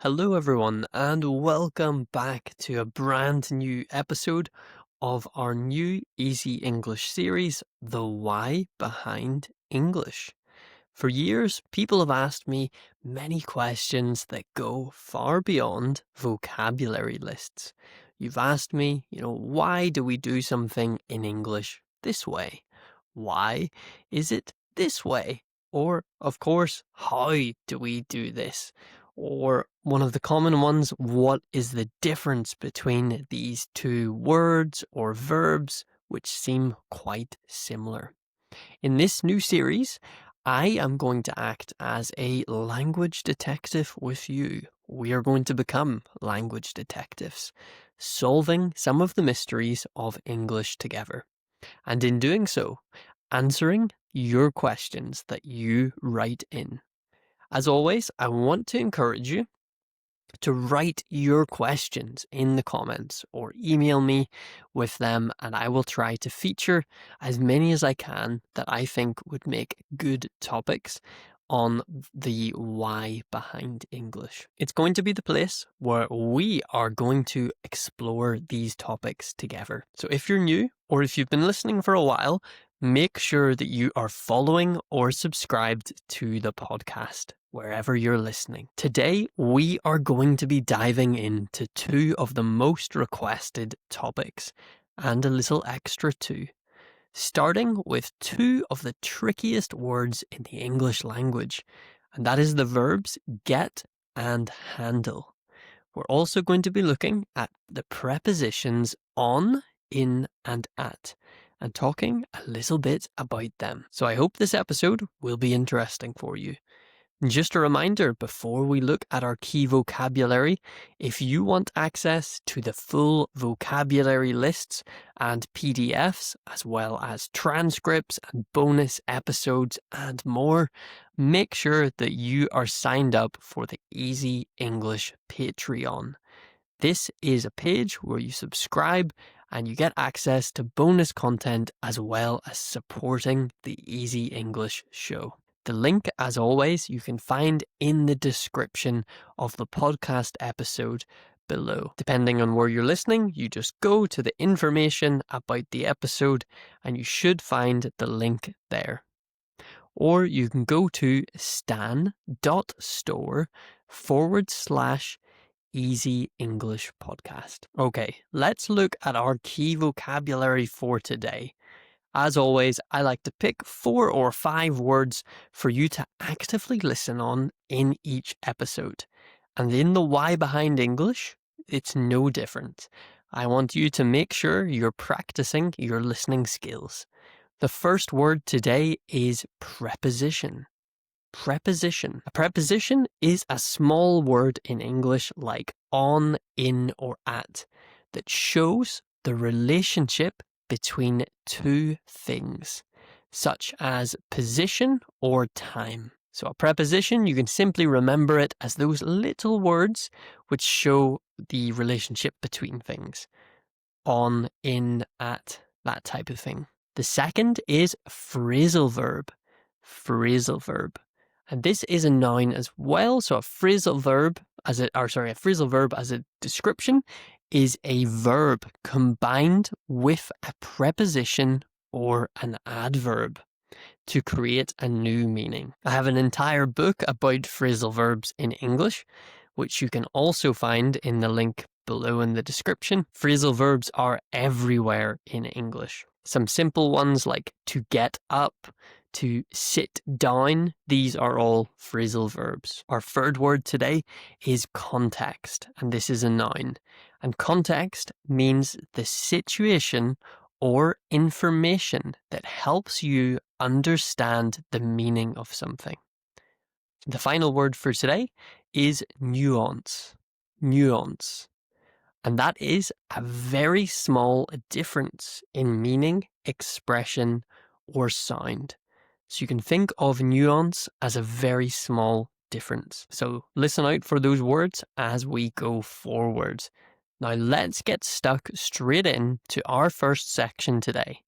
Hello, everyone, and welcome back to a brand new episode of our new Easy English series, The Why Behind English. For years, people have asked me many questions that go far beyond vocabulary lists. You've asked me, why do we do something in English this way? Why is it this way? Or, of course, how do we do this? Or one of the common ones, what is the difference between these two words or verbs which seem quite similar? In this new series, I am going to act as a language detective with you. We are going to become language detectives, solving some of the mysteries of English together. And in doing so, answering your questions that you write in. As always, I want to encourage you to write your questions in the comments or email me with them, and I will try to feature as many as I can that I think would make good topics on the why behind English. It's going to be the place where we are going to explore these topics together. So if you're new or if you've been listening for a while, make sure that you are following or subscribed to the podcast wherever you're listening. Today, we are going to be diving into two of the most requested topics and a little extra too. Starting with two of the trickiest words in the English language, and that is the verbs get and handle. We're also going to be looking at the prepositions on, in, and at, and talking a little bit about them. So I hope this episode will be interesting for you. Just a reminder, before we look at our key vocabulary, if you want access to the full vocabulary lists and PDFs, as well as transcripts and bonus episodes and more, make sure that you are signed up for the Easy English Patreon. This is a page where you subscribe and you get access to bonus content as well as supporting the Easy English show. The link, as always, you can find in the description of the podcast episode below. Depending on where you're listening, you just go to the information about the episode and you should find the link there. Or you can go to stan.store/Easy English Podcast. Okay, let's look at our key vocabulary for today. As always, I like to pick 4 or 5 words for you to actively listen on in each episode. And in the why behind English, it's no different. I want you to make sure you're practicing your listening skills. The first word today is preposition. Preposition. A preposition is a small word in English like on, in, or at that shows the relationship between two things, such as position or time. So a preposition, you can simply remember it as those little words which show the relationship between things. On, in, at, that type of thing. The second is phrasal verb. Phrasal verb. And this is a noun as well. So a phrasal verb as a description is a verb combined with a preposition or an adverb to create a new meaning. I have an entire book about phrasal verbs in English, which you can also find in the link below in the description. Phrasal verbs are everywhere in English. Some simple ones like to get up, to sit down, these are all phrasal verbs. Our third word today is context, and this is a noun. And context means the situation or information that helps you understand the meaning of something. The final word for today is nuance. Nuance. And that is a very small difference in meaning, expression, or sound. So you can think of nuance as a very small difference. So listen out for those words as we go forward. Now let's get stuck straight in to our first section today.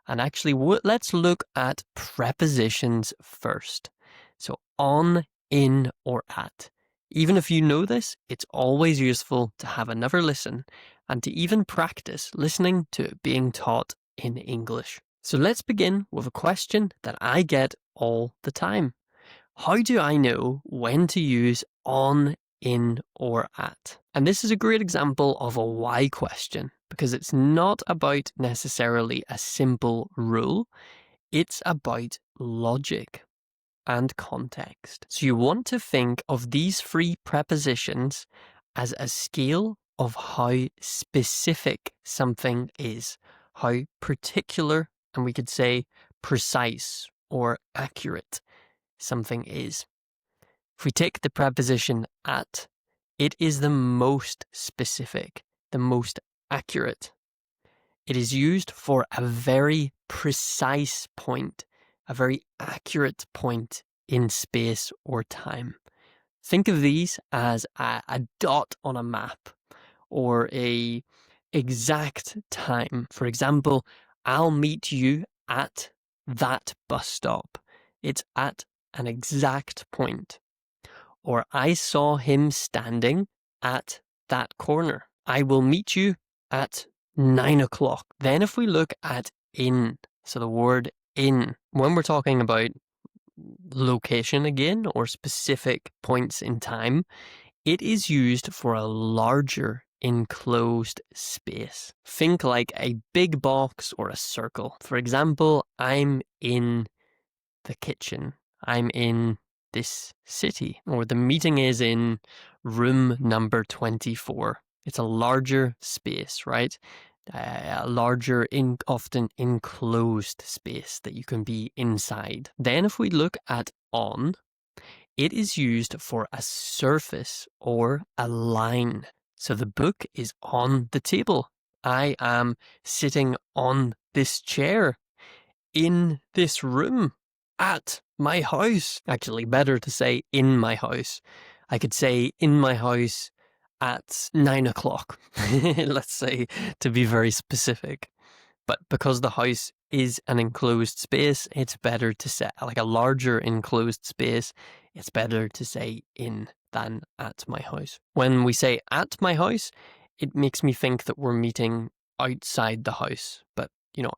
And actually, let's look at prepositions first. So on, in, or at. Even if you know this, it's always useful to have another listen and to even practice listening to it being taught in English. So let's begin with a question that I get all the time. How do I know when to use on, in, or at? And this is a great example of a why question because it's not about necessarily a simple rule, it's about logic and context. So you want to think of these three prepositions as a scale of how specific something is, how particular, and we could say precise or accurate something is. If we take the preposition at, it is the most specific, the most accurate. It is used for a very precise point, a very accurate point in space or time. Think of these as a dot on a map or a exact time. For example, I'll meet you at that bus stop. It's at an exact point. Or I saw him standing at that corner. I will meet you at 9 o'clock. Then if we look at in, so the word in, when we're talking about location again or specific points in time, it is used for a larger enclosed space. Think like a big box or a circle. For example, I'm in the kitchen. I'm in this city, or the meeting is in room number 24. It's a larger space, right? A larger, often enclosed space that you can be inside. Then if we look at on, it is used for a surface or a line. So the book is on the table. I am sitting on this chair in this room at my house. Actually, better to say in my house. I could say in my house at 9 o'clock, let's say, to be very specific. But because the house is an enclosed space, it's better to say, like a larger enclosed space, it's better to say in than at my house. When we say at my house, it makes me think that we're meeting outside the house, but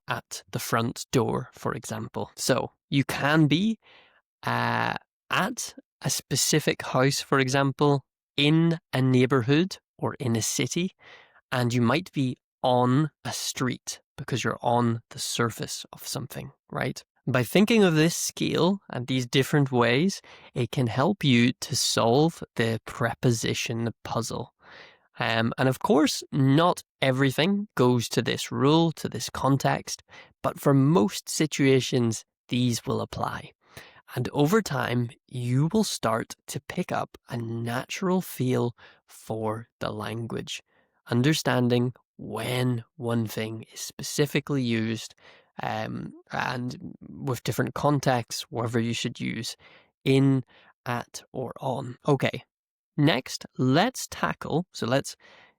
at the front door, for example. So you can be at a specific house, for example, in a neighborhood or in a city, and you might be on a street because you're on the surface of something, right? By thinking of this scale and these different ways, it can help you to solve the preposition puzzle. And of course, not everything goes to this rule, to this context, but for most situations, these will apply. And over time, you will start to pick up a natural feel for the language, understanding when one thing is specifically used and with different contexts, whether you should use in, at, or on. Okay. Next, let's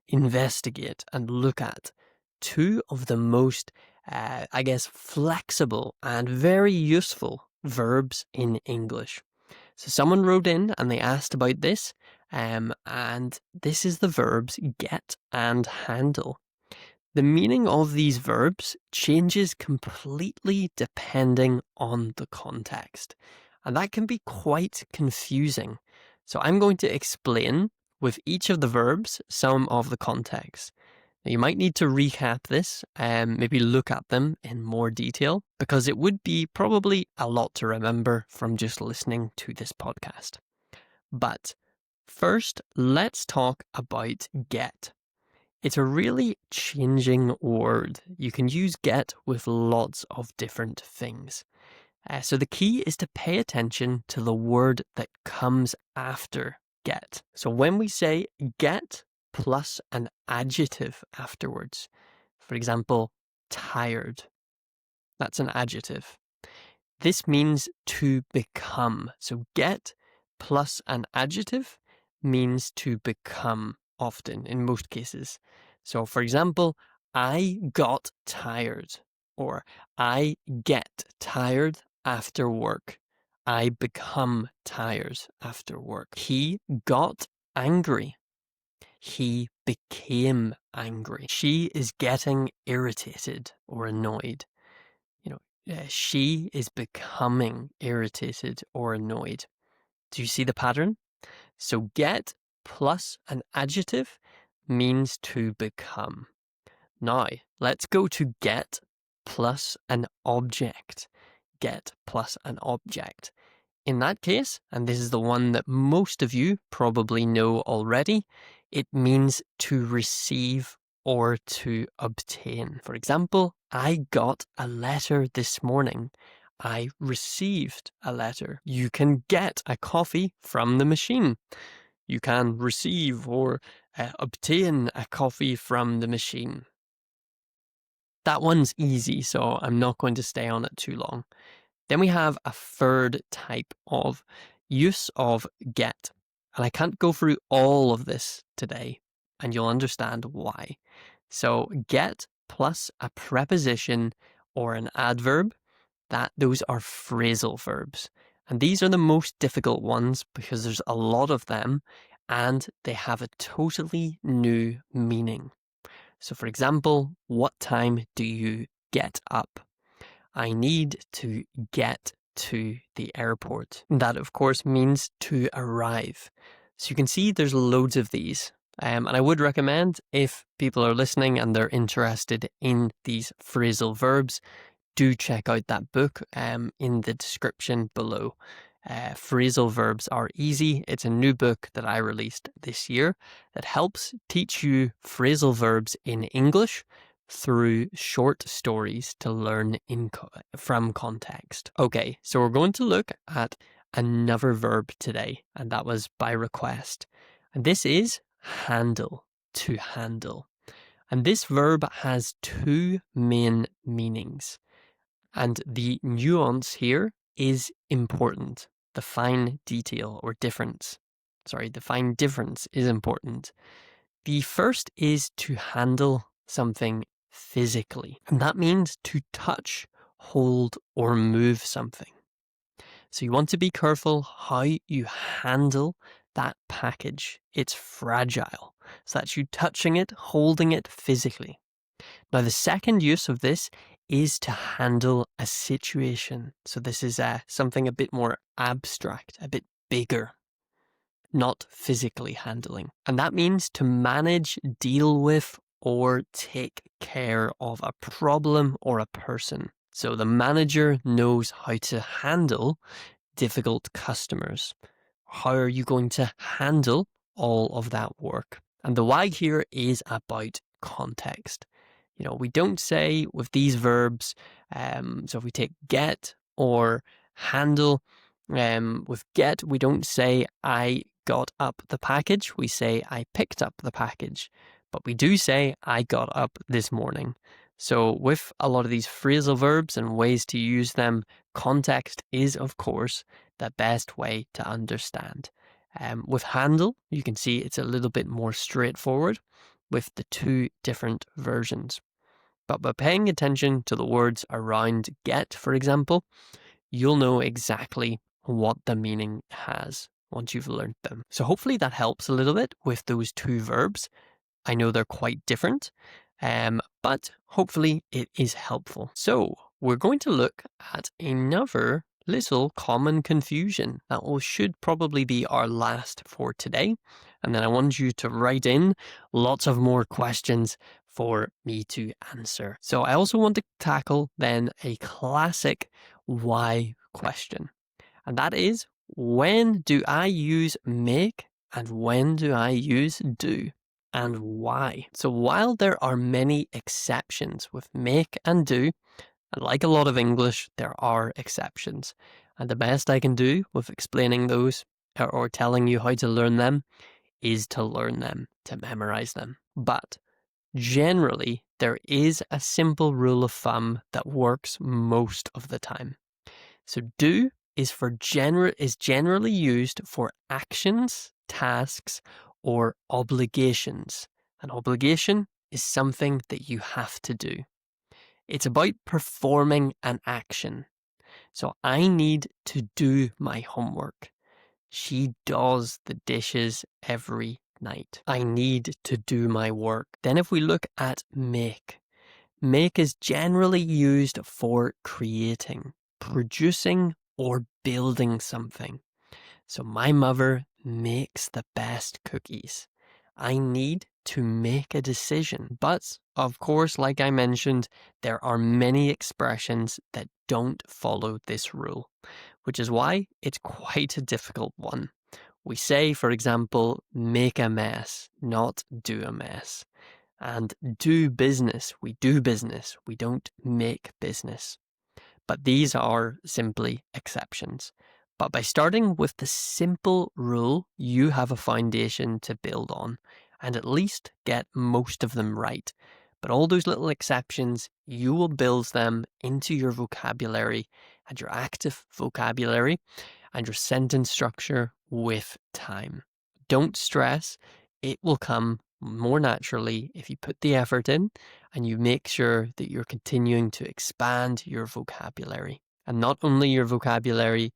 investigate and look at two of the most, flexible and very useful verbs in English. So someone wrote in and they asked about this, and this is the verbs get and handle. The meaning of these verbs changes completely depending on the context, and that can be quite confusing. So I'm going to explain with each of the verbs some of the context. Now, you might need to recap this and maybe look at them in more detail because it would be probably a lot to remember from just listening to this podcast. But first, let's talk about get. It's a really changing word. You can use get with lots of different things. So the key is to pay attention to the word that comes after get. So when we say get plus an adjective afterwards, for example, tired, that's an adjective. This means to become. So get plus an adjective means to become often in most cases. So for example, I got tired or I get tired after work. I become tired after work. He got angry. He became angry. She is getting irritated or annoyed. She is becoming irritated or annoyed. Do you see the pattern? So get plus an adjective means to become. Now, let's go to get plus an object. Get plus an object. In that case, and this is the one that most of you probably know already, it means to receive or to obtain. For example, I got a letter this morning. I received a letter. You can get a coffee from the machine. You can receive or obtain a coffee from the machine. That one's easy, so I'm not going to stay on it too long. Then we have a third type of use of get. And I can't go through all of this today, and you'll understand why. So get plus a preposition or an adverb, those are phrasal verbs. And these are the most difficult ones because there's a lot of them and they have a totally new meaning. So for example, what time do you get up? I need to get to the airport. That, of course, means to arrive. So you can see there's loads of these. And I would recommend, if people are listening and they're interested in these phrasal verbs, do check out that book in the description below. Phrasal Verbs Are Easy. It's a new book that I released this year that helps teach you phrasal verbs in English through short stories to learn from context. Okay, so we're going to look at another verb today, and that was by request. And this is handle, to handle. And this verb has two main meanings. And the nuance here is important. The fine detail or difference. The fine difference is important. The first is to handle something physically. And that means to touch, hold, or move something. So you want to be careful how you handle that package. It's fragile. So that's you touching it, holding it physically. Now, the second use of this is to handle a situation. So this is something a bit more abstract, a bit bigger, not physically handling. And that means to manage, deal with, or take care of a problem or a person. So the manager knows how to handle difficult customers. How are you going to handle all of that work? And the why here is about context. We don't say with these verbs, so if we take get or handle, with get, we don't say I got up the package. We say I picked up the package. But we do say I got up this morning. So with a lot of these phrasal verbs and ways to use them, context is, of course, the best way to understand. With handle, you can see it's a little bit more straightforward with the two different versions. But by paying attention to the words around get, for example, you'll know exactly what the meaning has once you've learned them. So hopefully that helps a little bit with those two verbs. I know they're quite different, but hopefully it is helpful. So we're going to look at another little common confusion that should probably be our last for today. And then I want you to write in lots of more questions for me to answer. So I also want to tackle then a classic why question. And that is, when do I use make and when do I use do? And why? So while there are many exceptions with make and do, and like a lot of English, there are exceptions. And the best I can do with explaining those or telling you how to learn them is to learn them, to memorize them. But generally, there is a simple rule of thumb that works most of the time. So do is generally used for actions, tasks, or obligations. An obligation is something that you have to do. It's about performing an action. So I need to do my homework. She does the dishes every night. I need to do my work. Then if we look at make is generally used for creating, producing, or building something. So my mother makes the best cookies. I need to make a decision. But, of course, like I mentioned, there are many expressions that don't follow this rule, which is why it's quite a difficult one. We say, for example, make a mess, not do a mess. And do business, we do business, we don't make business. But these are simply exceptions. But by starting with the simple rule, you have a foundation to build on and at least get most of them right. But all those little exceptions, you will build them into your vocabulary and your active vocabulary and your sentence structure with time. Don't stress, it will come more naturally if you put the effort in and you make sure that you're continuing to expand your vocabulary. And not only your vocabulary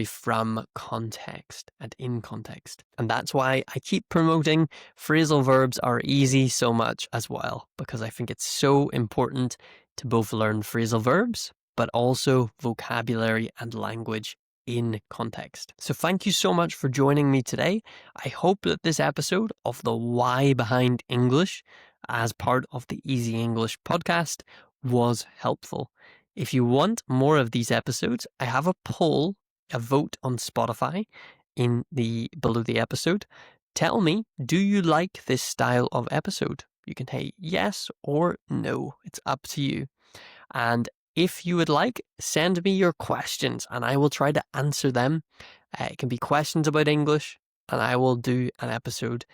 from context and in context. And that's why I keep promoting phrasal verbs are easy so much as well, because I think it's so important to both learn phrasal verbs, but also vocabulary and language in context. So thank you so much for joining me today. I hope that this episode of the Why Behind English as part of the Easy English podcast was helpful. If you want more of these episodes, I have a poll, a vote on Spotify below the episode. Tell me, do you like this style of episode? You can hit yes or no. It's up to you. And if you would like, send me your questions and I will try to answer them. It can be questions about English, and I will do an episode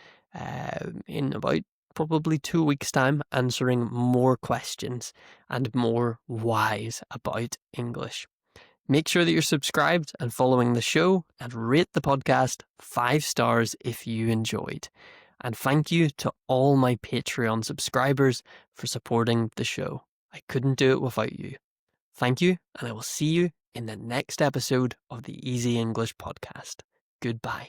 in about probably 2 weeks' time answering more questions and more whys about English. Make sure that you're subscribed and following the show and rate the podcast 5 stars if you enjoyed. And thank you to all my Patreon subscribers for supporting the show. I couldn't do it without you. Thank you, and I will see you in the next episode of the Easy English podcast. Goodbye.